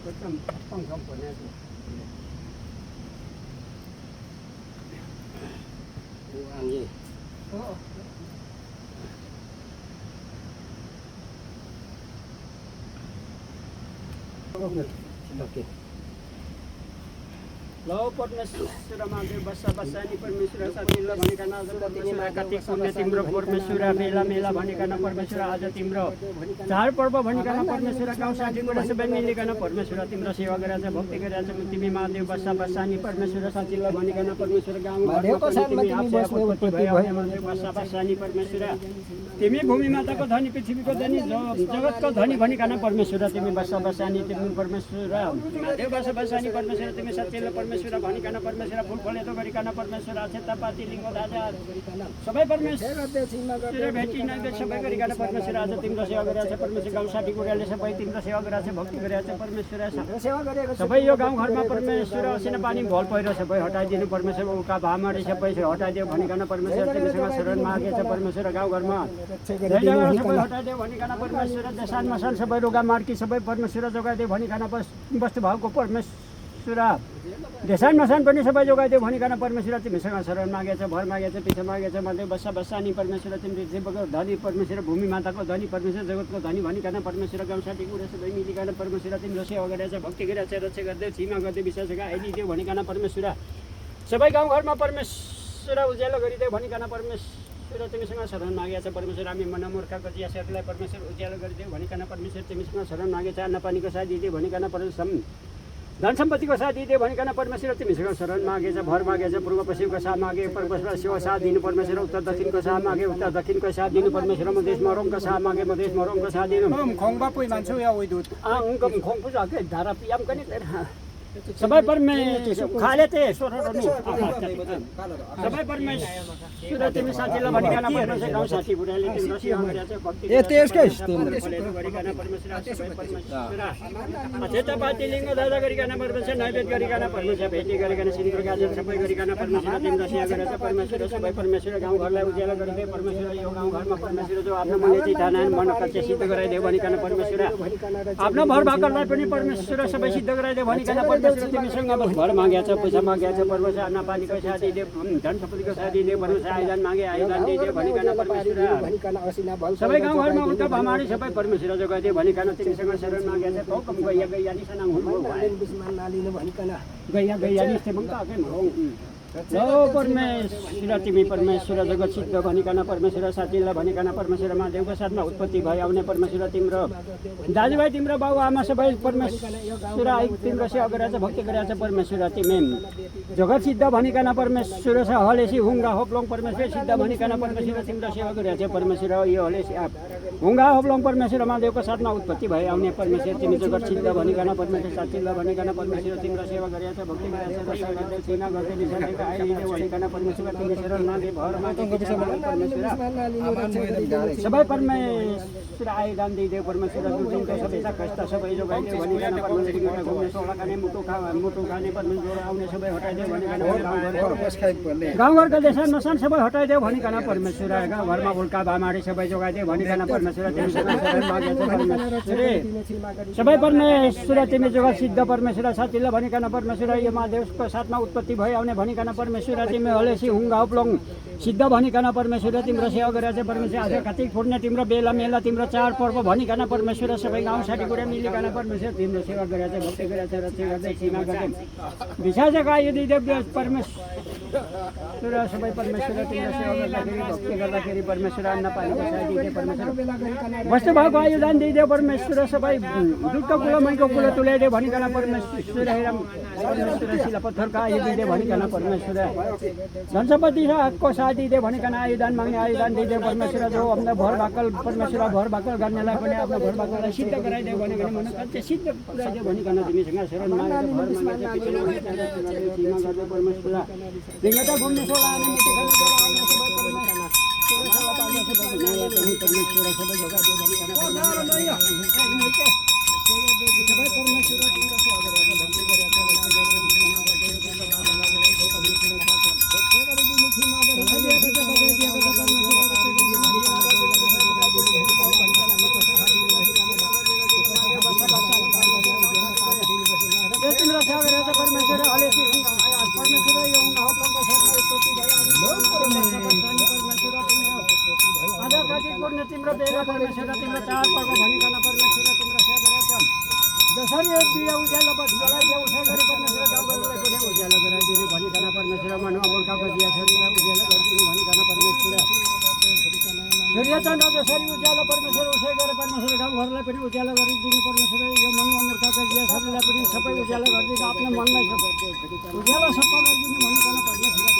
ต้องสองคนแน่สิดูอันนี้Oke. Lopot na sura mangke basa-basa ni permesura satila bhanikana permesura katik पुण्य तिम्रो परमेश्वरा मेला मेला भनिकन परमेश्वरा आज तिम्रो चाड पर्व भनिकन परमेश्वरा गाउँ साथी कुरा सबै मिलिकन परमेश्वरा तिम्रो सेवा गरेछ भक्ति गरेछ तिमी महादेव बसा नि परमेश्वरा साथीलाई भनिकन परमेश्वरा गाउँ महादेवको साथमा तिमी बस्नु भयो महादेव बसा नि परमेश्वरा तिमी भूमि माताको धनी पृथ्वीको धनी जगतको धनी भनिकन परमेश्वरा तिमी बसा नि तिमी परमेश्वरा महादेव बसा नि परमेश्वरा तिमी साथीलाई परमेश्वरा भनिकन परमेश्वरा फुल फलेतो गरिकन परमेश्वरा अक्षतापाती लिङ्ग राजा सबै परमेश्वरा भेटिन सबै गरिकन परमेश्वरा आज तिम्रो सेवा गरेछ परमेश्वर गाउँ साथी गुराले सबै तिम्रो सेवा गरेछ भक्ति गरेछ परमेश्वरा सेवा गरेको सबै यो गाउँ घरमा परमेश्वरा असिना पानी भल पहिरो सबै हटाइदिनु परमेश्वर उका भामाडी सबै हटाइदियो भनिकन परमेश्वर तिमीसँग शरण मागेछ परमेश्वर गाउँ घरमा सबै हटाइदियो भनिकन परमेश्वरा देशान मसान सबै रोगा मार्की सबै परमेश्वरा जोगाइदियो भनिकन वस्तु भावको परमेश्वरा देशान मसान पनि सबै जोगाइदियो भनिकन परमेश्वरा तिमीसँग शरण मागेछ भर मागेछ पिछा मागेछ मात्रै बसा नि परमेश्वरा तिम्रो जीवको धनी परमेश्वरा भूमि माताको धनी परमेश्वर जगतको धनी भनिकन परमेश्वरा गाउँ साथी कुरा सबै मिलिकन परमेश्वरा तिम्रो सेवा गरेछ भक्ति गरेछ रक्षा गर्दै छिमा गर्दै विश्वास आइदियो भनिकन परमेश्वरा सबै गाउँ घरमा परमेश्वरा उज्यालो गरिदियो भनिकन परमेश्वरा तिमीसँग शरण मागेछ परमेश्वर हामी मनमूर्खको जियासहरूलाई परमेश्वर उज्यालो गरिदियो भनिकन परमेश्वर तिमीसँग शरण मागेछ अन्न पानीको साथ दिदियो भनिकन परमेश्वर धन सम्पत्तिको साथ दिदियो भनिकन परमेश्वर तिमीसँग शरण मागेछ भर मागेछ पूर्व पश्चिमको साथ मागे परमेश्वर सेवा साथ दिनु परमेश्वर उत्तर दक्षिणको साथ मागे उत्तर दक्षिणको साथ दिनु परमेश्वर मधेस मरङको साथ मागे मधेस मरङको साथ दिनु खोङबा पुइ मान्छौ या ओइ दूत उनको खोङ पुजा के धारा पियाम कनि सबै परमेश्वर खाले ते सोरनु सबै परमेश्वर तिमी साथीलाई भनिकन परमेश्वर गाउँ साथी बुढाले तिम्रो सेवा गरेछ भक्ति ए त्यसकै गरिकन परमेश्वर सबै परमेश्वर अक्षतापाती लिङ्ग दादा गरिकन परमेश्वर नैवेद्य गरिकन परमेश्वर भेटी गरिकन सिन्दूर गाजर सबै गरिकन परमेश्वर तिम्रो सेवा गरेछ परमेश्वर सबै परमेश्वर गाउँ घरलाई उज्यालो गरिदियो परमेश्वर यो गाउँ घरमा परमेश्वर जो आफ्नो मनले चाहिँ ठाना मनोकांक्षा सिद्ध गराइदियो भनिकन परमेश्वर आफ्नो भर भाकरलाई पनि परमेश्वर सबै सिद्ध गराइदियो भनिकन परमेश्वर तिमीसँग भर मागेछ पैसा मागेछ परमेश्वर अन्न पानीको साथ दिदियो धन सम्पत्तिको साथ दिदियो परमेश्वर आइदान मागे आइदान दिदियो भनिकन परमेश्वर सबै गाउँ घरमा उल्टा भामाडी सबै परमेश्वर जोगाइदियो भनिकन तिमीसँग शरण मागेछ कौकम गैया गैया निसनाङ हुनु गैया गैया निस्ते मङ्का के परमेश्वर तिमी परमेश्वर जगत सिद्ध भनिकन परमेश्वर साथीलाई भनिकन परमेश्वर महादेवको साथमा उत्पत्ति भए आउने परमेश्वर तिम्रो दाजुभाइ तिम्रो बाउ आमा सबै परमेश्वर तिम्रो सेवा गरेछ भक्ति गरेछ परमेश्वर तिमी जगत सिद्ध भनिकन परमेश्वर छ हलेसी हुङ्गा होप्लोङ परमेश्वर सिद्ध भनिकन परमेश्वर तिम्रो सेवा गरेछ परमेश्वर यो हलेसी हुङ्गा होप्लोङ परमेश्वर महादेवको साथमा उत्पत्ति भए आउने परमेश्वर तिमी जगत सिद्ध भनिकन परमेश्वर साथीलाई भनिकन परमेश्वर तिम्रो सेवा गरेछ भक्ति गरेछ रक्षा गर्दै छिना गर्दै निसकेको आइदियो भनिकन परमेश्वर तिम्रो शरण मागे भर मागे सबै परमेश्वर आइदान दिइदियो परमेश्वर दुदिनको सबै कष्ट सबै जोगाइदियो भनिकन परमेश्वर घुम्ने सोला खाने मुटु खाने परमेश्वर आउने सबै हटाइदियो भनिकन गाउँघरको देशान मसान सबै हटाइदियो भनिकन परमेश्वर गाउँघरमा उल्का भामाडी सबै जोगाइदियो भनिकन परमेश्वर तिमीसँग शरण मागेछ परमेश्वर सबै परमेश्वर तिमी जगत सिद्ध परमेश्वर साथीलाई भनिकन परमेश्वर यो महादेवको साथमा उत्पत्ति भयो आउने भनिकन परमेश्वर तिमी हलेसी हुङ्गा होप्लोङ सिद्ध भनिकन परमेश्वर तिम्रो सेवा गरेछ परमेश्वर आज कातिक पुण्य तिम्रो बेला मेला तिम्रो चाड पर्व भनिकन परमेश्वर सबै गाउँ साथी कुरा मिलिकन परमेश्वर तिम्रो सेवा गरेछ भक्ति गरेछ रक्षा गर्दै छिमा गर्दै विशाजको आयु दिइदियो परमेश्वर सबै परमेश्वर तिम्रो सेवा गर्दाखेरि भक्ति गर्दाखेरि परमेश्वर अन्न पानीको साथ दिइदियो परमेश्वर वस्तु भएको आयुदान दिइदियो परमेश्वर सबै दुःखको कुलो मैको कुलो तुल्याइदियो भनिकन परमेश्वर शिला पत्थरको आयु दिइदियो भनिकन परमेश्वर धन सम्पत्तिको साथ दिइदियो भनिकन आयुदान माग्ने आयुदान दिइदियो परमेश्वर जो आफ्नो भर भाकल परमेश्वर भर भाकल गर्नेलाई पनि आफ्नो भर भाकललाई सिद्ध गराइदियो भनिकन मनोकांक्षा सिद्ध पुऱ्याइदियो भनिकन तिमीसँग शरण मागेर भर मागेर परमेश्वर लिङ्गता घुम्ने सोला आउने मुटु खाने बेला आउने सबै परमेश्वर सबै जोगाइदियो भनिकन सबै परमेश्वर परमेश्वर हलेसी परमेश्वर यो हप्लङको शरणमा स्तुति भयो आज कार्तिक पूर्णे तिम्रो बेला परमेश्वर तिम्रो चाडपर्व भनिकन परमेश्वर तिम्रो सेवा गरेछन् जसरी एक दिया उज्यालो जलाइदिए उसै गरी परमेश्वर गाउँघरलाई पनि उज्यालो गराइदिनु भनिकन परमेश्वर मनमा मुर्खाको दिया छोरीलाई उज्यालो गरिदिनु भनिकन परमेश्वर सूर्य चन्द्र जसरी उज्यालो परमेश्वर उसै गरेर परमेश्वर गाउँघरलाई पनि उज्यालो गरिदिनु परमेश्वर यो मनमा मुर्खाको दिया छोरीलाई पनि सबै उज्यालो गरिदिनु आफ्नो मनमै उज्यालो सबै गरिदिनु भनिकन परमेश्वर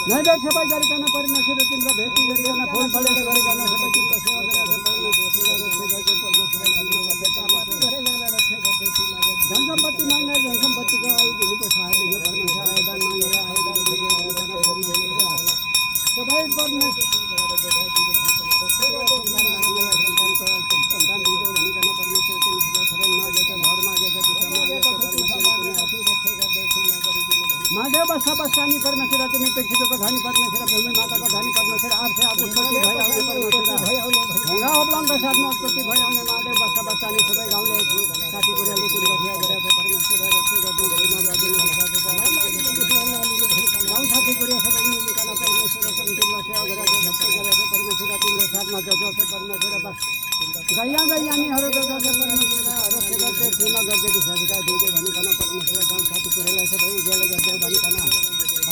नैवेद्य सबै गरिकन परमेश्वर तिम्रो भेटी गरिकन फुल फलेर गरिकन सबै तिम्रो सेवा धन सम्पत्ति माग्ने धन सम्पत्तिको आइदिनुको सहाय दिनु परमेश्वर आयोदान मागेर आयोदान सबै परमेश्वर महादेव बस्सानी परमेश्वर तिमी पृथ्वीको धनी परमेश्वर भूमि माताको धनी परमेश्वर आर्से उत्पत्ति भइआउने परमेश्वर ढुङ्गा अब्लङको साथमा उत्पत्ति भइआउने महादेव बस्सानी सबै गाउँले साथी कुराले तिम्रो सेवा गरेको परमेश्वर रक्षा गर्नु गाउँ साथी कुरा सबै मिलिकन परमेश्वर तिम्रो सेवा गरेको भक्ति गरेको परमेश्वर तिम्रो साथमा जो परमेश्वर बस गैयानीहरू जो परमेश्वर रक्षा गर्दै सीमा गर्दै दिशा दिँदै भनिकन परमेश्वर गाउँ साथी कुरालाई सबै उज्यालो गर्दै भनिकन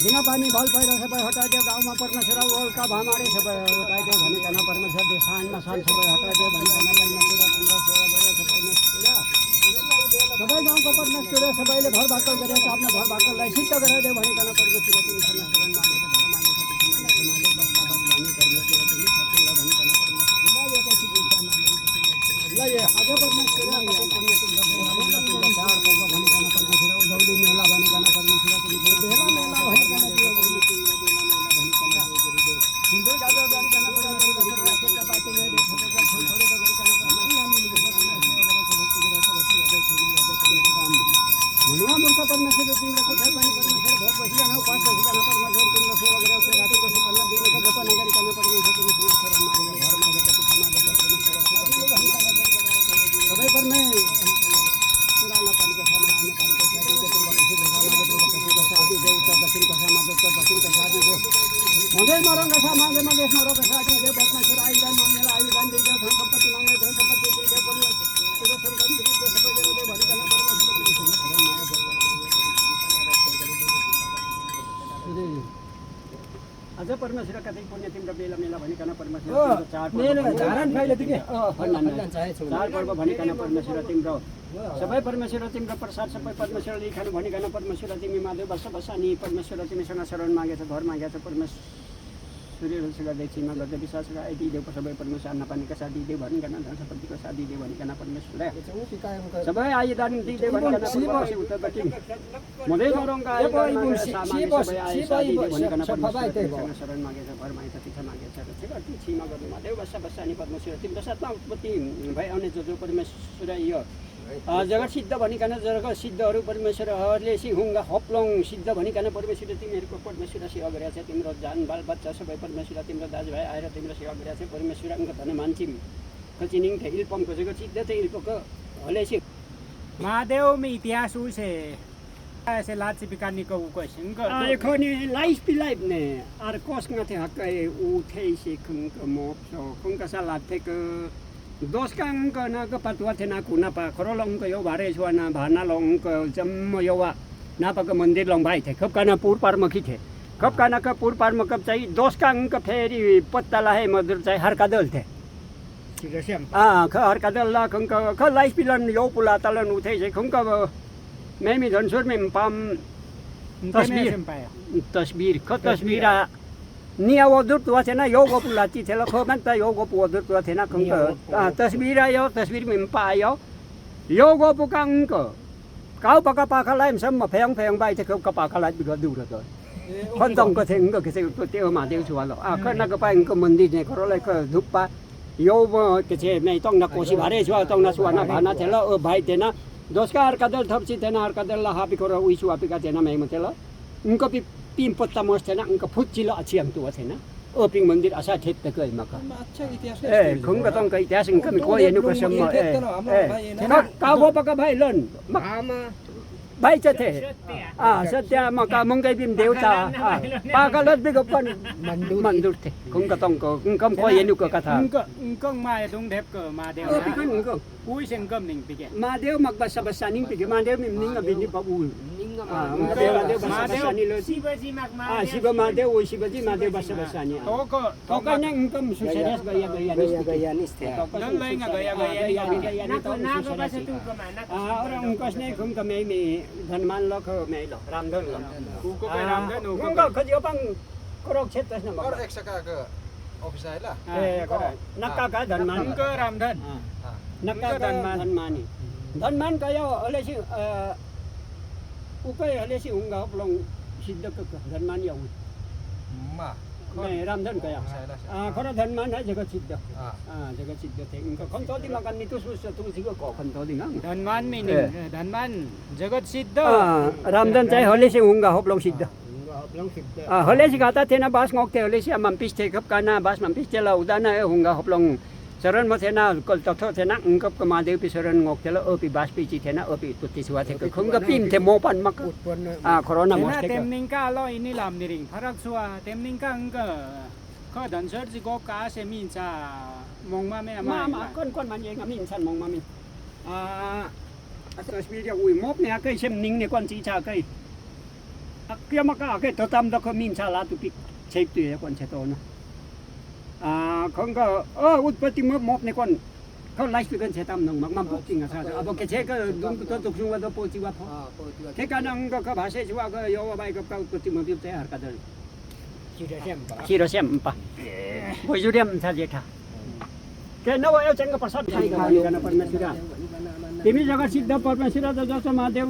झिना पानी भल पहिरो सबै हटाइदियो गाउँमा परमेश्वर ओल्का भामाडे सबै हटाइदियो भनिकन परमेश्वर सानमा सान सबै हटाइदियो भनिकन परमेश्वर तिम्रो सेवा गरेको परमेश्वर सबै गाउँको परमेश्वर सबैले भर भाकल गरेको आफ्नो भर भाकललाई सिद्ध गराइदियो भनिकन परमेश्वर तिमी शरण मागेको धर्म आज परमेश्वर भनिकन परमेश्वर उधौली मेला भनिकन परमेश्वर बेला मेला भनिकन सिन्दुर गाजर गरिकन परमेश्वर पार्टीले मनुवा मूर्ख परमेश्वर तिम्रो कुठै पनि परमेश्वर भोग बसिकन उपास बसिकन परमेश्वर तिम्रो सेवा गरेर रातिको सपना दिनको जप नगरिकन परमेश्वर तिम्रो शरण मागेर घर मागेर पिछा मागेर परमेश्वर सबै परमेश्वर पुरानो पानीको समान पानीको साथी देव उत्तर दक्षिणको समाज उत्तर दक्षिणको साथी देव मधेसमा रङ्गसा मागे मधेसमा रोग साथी देव परमेश्वर आयुदान मागेर आयुदान दिइदेऊ धन सम्पत्ति मागे धन सम्पत्ति दिइदेऊ परमेश्वर सबै गरेर भनिकन अझ परमेश्वर कतै पुण्य तिम्रो बेला मेला भनिकन परमेश्वर चाडपर्व भनिकन परमेश्वर तिम्रो सबै परमेश्वर तिम्रो प्रसाद सबै परमेश्वरले खानु भनिकन परमेश्वर तिमी माधव बस्सानी परमेश्वर तिमीसँग शरण मागेछ घर मागेछ परमेश्वर सूर्यवंश गर्दै चिन्ह गर्दै विश्वास दिइदेऊ सबै परमेश्वर अन्न पानीको साथ दिइदेऊ भनिकन धन सम्पत्तिको साथ दिइदेऊ भनिकन परमेश्वर सबै आयुदान दिइदेऊ भनिकन उत्तर दक्षिण मधेसमा रङका शरण मागेछ घर मागेछ पिछा मागेछ रक्षा गर्दै छिमा गर्नु महादेव बस्सानी परमेश्वर तिम्रो साथमा उत्पत्ति भइआउने जो परमेश्वर यो जगत सिद्ध भनिकन जगत सिद्धहरू परमेश्वरहरूले सिहुङ्गा हप्लङ सिद्ध भनिकन परमेश्वर तिमीहरूको परमेश्वर सेवा गरेको छ तिम्रो जान बाल बच्चा सबै परमेश्वर तिम्रो दाजुभाइ आएर तिम्रो सेवा गरेको छ परमेश्वर अङ्क धन मान्छिम कचिनिङ थे इल्पमको जगत सिद्ध थे इल्पको हलेसी महादेव में इतिहास उसे ऐसे लाच पिकानी को क्वेश्चन को खने लाइफ पिलाइफ ने आर कोस ngate hakai u thei se khung ko mop so khung ka salat the ko dos kang ko na ko patwa the na ku na pa khorolong ko yo bare chwana bhana long ko jam yo wa na pa ko mandir long bhai the khop kana pur par makhi the khop kana ka pur par makap chai dos kang ko pheri patta la hai madur chai har ka dal the har ka dal la khung ko life pilan yo pula talan u thei se khung ka Memi dhonsur mem pam तस्बिर ख तस्बिर निया वदुर तुआ थे ना यो गोपु लाती थे लखो मन ता यो गोपु वदुर तुआ थे ना कंक तस्बिर आयो तस्बिर में पायो यो गोपु कंक काउ पका पाखा लाइम सम फेंग फेंग बाई थे का पाखा लाई बिग दूर तो खन तंग को थे इंग के से ते मा देव छुवालो खन का पा इंग मंदिर ने करो लाई क धुप्पा यो के छे मैं तंग ना कोसी भारे छुआ तंग ना सुआ ना भाना थे ल भाई थे ना दोस्का हर कदल थपसी थे ना हर कदल ला हापी करो उइसु आपी का थे ना मैं मते ल Engkau pim pota mostena engkau futjilo aciam tu wasena. Oping mandir asa thet te kai maka. Khung ka tong kai iतिहास engkau mi ko yenu ko semma. Ka go pa ka bhai lon. Bhai cha the. Satya maka mongai bim devta. Pa ka lot bi gopan mandur the. Khung ka tong ko engkau ko yenu ko katha. Engkau mai tung dep ke ma deu. Pikan engkau. Ui sen gam ning pike. Ma deu mak basa ning pike ma deu mim ning abin di pa ul. Ma deu basa ni lo. Sibaji mak ma. Siba ma deu sibaji ma deu basa ni. To ka nang engkau sukses gaya ni. Dan lain gaya ni to. Nak basa tu ke mana? Orang engkau ni khung ka mai mi dhanman lo ko mai lo ramdon lo. Ko pe ramdon ko. Engkau khajo pang korok chet tas na mak. Or eksaka ke office ai lah. Korok. Nakka ka dhanman. Engkau ramdan. Nakka dhanman ni. Dhanman kaya oleh si upai oleh si unga plong siddha ka dhanman ya. Ma. Mai ramdan kaya. Khora dhanman hai jagat siddha. Jagat siddha the. Engkau khon to di makan ni tu susah tu sigo ko khon to di ngang. Dhanman meaning dhanman jagat siddha. Ramdan chai oleh si unga hoplong siddha. Oleh si kata thena bas ngok the oleh si mampis the kap kana bas mampis the la udana unga hoplong Saran mo thena kol totho thena engkap ke madew pi saran ngok thela opi bas pi chi thena opi tutti suwa the khung ga pim the mo pan mak corona mo the temning ka lo ini lam niring pharak suwa temning ka engka kho dan sar ji go ka se min cha mong ma me ma kon man ye ngamin san mong ma min asas pi ja ui mop ne kai sem ning ne kon chi cha kai akya ma ka ke to tam da ko min cha la tu pi chep tu ye kon che to no không có उत्पत्ति mop này con không lấy cái xe tam nông mặc bốc chính là sao à cái xe cái đúng tôi tục xuống vào po chi vào thế cái năng có bà xe xuống cái yo bay cái उत्पत्ति mop tiếp theo cả đời chỉ được xem pa bây giờ điểm sao vậy cái nó ở trên cái prasad thay cái nó permesura Timi jagat siddha permesura jasa Mahadev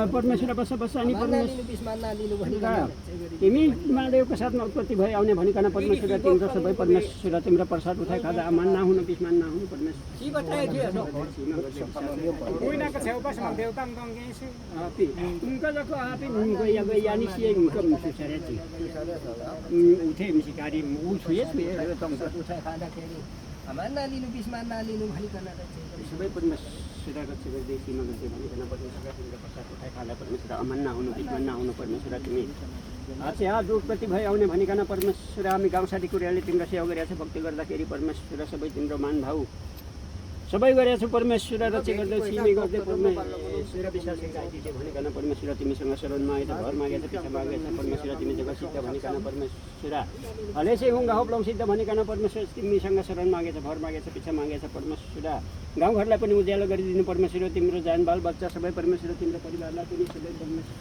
permesura basa-basani permesura Timi Mahadev ka साथ उत्पत्ति भई आउने भनिकन परमेश्वर तिम्रो सबै परमेश्वर तिम्रो प्रसाद उठाइ खादा अमान नहुनु बिस्मान नहुनु परमेश्वर सी बताए थियो कोइना का छेउ पास देव तम गङ गेसी आपि उनका जको आपि गया गया नि सिए उनका मुसरे छि उठे मिसिकारी उ छुए छुए तम उठाइ खादा खेरी अमान नालिनु बिस्मान नालिनु भनिकन सबै परमेश्वर रक्षक देशीमा गते भनिकन परमेश्वर तिम्रो प्रसाद उठाइ खादा परमेश्वर अमान नहुनु बिस्मान नहुनु परमेश्वर तिमी आज उत्पत्ति भई आउने भनिकन परमेश्वर हामी गाउँसाठी कुराले तिम्रो सेवा गरिरहेछ भक्ति गर्दाखेरि परमेश्वर सबै तिम्रो मान भाउ सबै गरेछ परमेश्वर रचे गर्दै सिमे गर्दै परमेश्वर विश्वास गाइदिए भनिकन परमेश्वर तिमीसँग शरण मागेछ भर मागेछ पिछा मागेछ परमेश्वर तिमी जगत सिद्ध भनिकन परमेश्वर हलेसे हुँगा होप्लौँ सिद्ध भनिकन परमेश्वर तिमीसँग शरण मागेछ भर मागेछ पिछा मागेछ परमेश्वर गाउँघरलाई पनि उज्यालो गरिदिनु परमेश्वर तिम्रो जान बाल बच्चा सबै परमेश्वर तिम्रो परिवारलाई पनि सबै परमेश्वर